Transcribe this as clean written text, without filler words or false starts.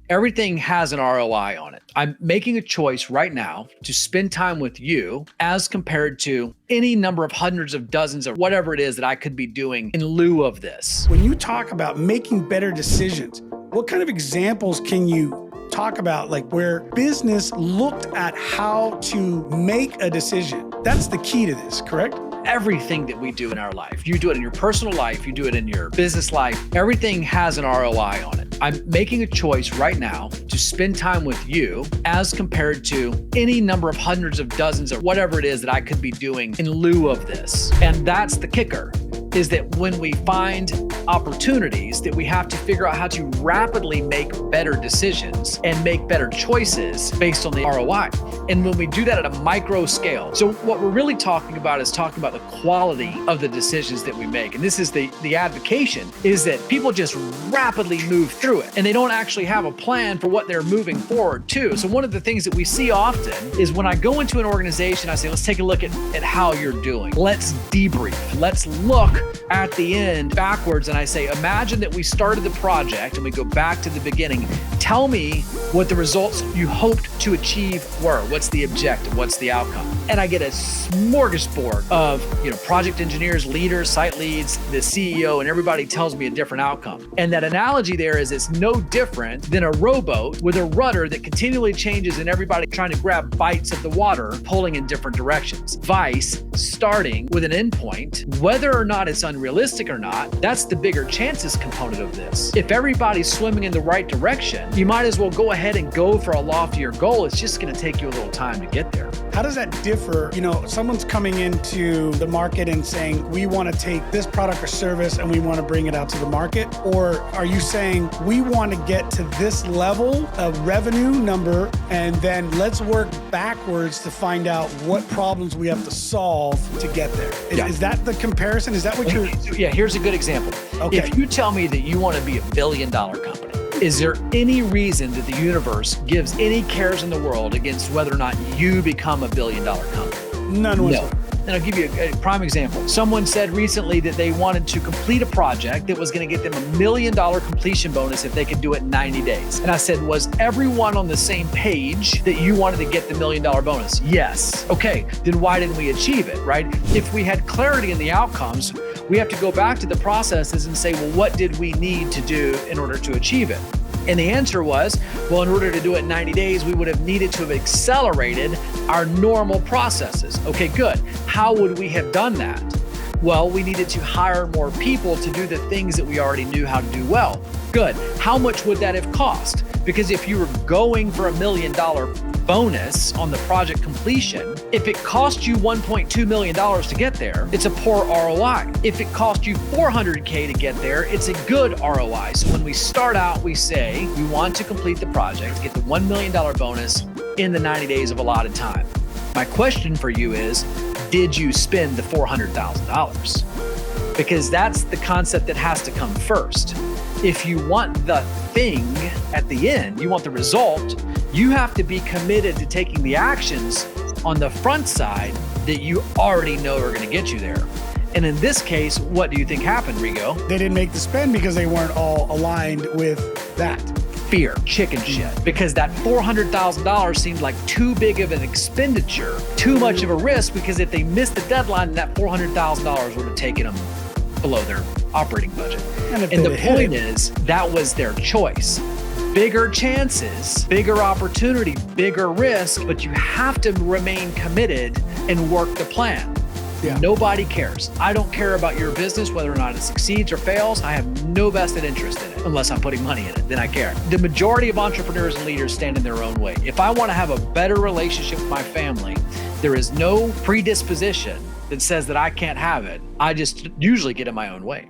Everything has an ROI on it. I'm making a choice right now to spend time with you as compared to any number of hundreds of dozens or whatever it is that I could be doing in lieu of this. When you talk about making better decisions, what kind of examples can you talk about, like where business looked at how to make a decision? That's the key to this, correct? Everything that we do in our life, you do it in your personal life, you do it in your business life, everything has an ROI on it. I'm making a choice right now to spend time with you as compared to any number of hundreds of dozens or whatever it is that I could be doing in lieu of this. And that's the kicker, is that when we find opportunities, that we have to figure out how to rapidly make better decisions and make better choices based on the ROI. And when we do that at a micro scale, so what we're really talking about is talking about the quality of the decisions that we make. And this is the advocation, is that people just rapidly move through it and they don't actually have a plan for what they're moving forward to. So one of the things that we see often is when I go into an organization, I say, let's take a look at how you're doing. Let's debrief. Let's look at the end backwards. And I say, imagine that we started the project and we go back to the beginning. Tell me what the results you hoped to achieve were. What's the objective? What's the outcome? And I get a smorgasbord of, project engineers, leaders, site leads, the CEO, and everybody tells me a different outcome. And that analogy there is it's no different than a rowboat with a rudder that continually changes and everybody trying to grab bites of the water, pulling in different directions. Vice, starting with an endpoint, whether or not it's unrealistic or not, that's the bigger chances component of this. If everybody's swimming in the right direction, you might as well go ahead and go for a loftier goal. It's just going to take you a little time to get there. How does that differ? Someone's coming into the market and saying, we want to take this product or service and we want to bring it out to the market. Or are you saying we want to get to this level of revenue number and then let's work backwards to find out what problems we have to solve to get there? Is that the comparison? Is that what you're... Yeah, here's a good example. Okay. If you tell me that you want to be $1 billion company, is there any reason that the universe gives any cares in the world against whether or not you become $1 billion company? None whatsoever. No. And I'll give you a prime example. Someone said recently that they wanted to complete a project that was going to get them $1 million completion bonus if they could do it in 90 days. And I said, was everyone on the same page that you wanted to get the $1 million bonus? Yes. Okay, then why didn't we achieve it, right? If we had clarity in the outcomes, we have to go back to the processes and say, well, what did we need to do in order to achieve it? And the answer was, well, in order to do it in 90 days, we would have needed to have accelerated our normal processes. Okay, good. How would we have done that? Well, we needed to hire more people to do the things that we already knew how to do well. Good. How much would that have cost? Because if you were going for $1 million bonus on the project completion, if it cost you $1.2 million to get there, it's a poor ROI. If it cost you $400K to get there, it's a good ROI. So when we start out, we say we want to complete the project, get the $1 million bonus in the 90 days of allotted time. My question for you is, did you spend the $400,000? Because that's the concept that has to come first. If you want the thing at the end, you want the result, you have to be committed to taking the actions on the front side that you already know are going to get you there. And in this case, what do you think happened, Rigo? They didn't make the spend because they weren't all aligned with that. Fear, chicken shit. Because that $400,000 seemed like too big of an expenditure, too much of a risk, because if they missed the deadline, that $400,000 would have taken them below their operating budget. And the point is, that was their choice. Bigger chances, bigger opportunity, bigger risk, but you have to remain committed and work the plan. Yeah. Nobody cares. I don't care about your business, whether or not it succeeds or fails. I have no vested interest in it unless I'm putting money in it. Then I care. The majority of entrepreneurs and leaders stand in their own way. If I want to have a better relationship with my family, there is no predisposition that says that I can't have it. I just usually get in my own way.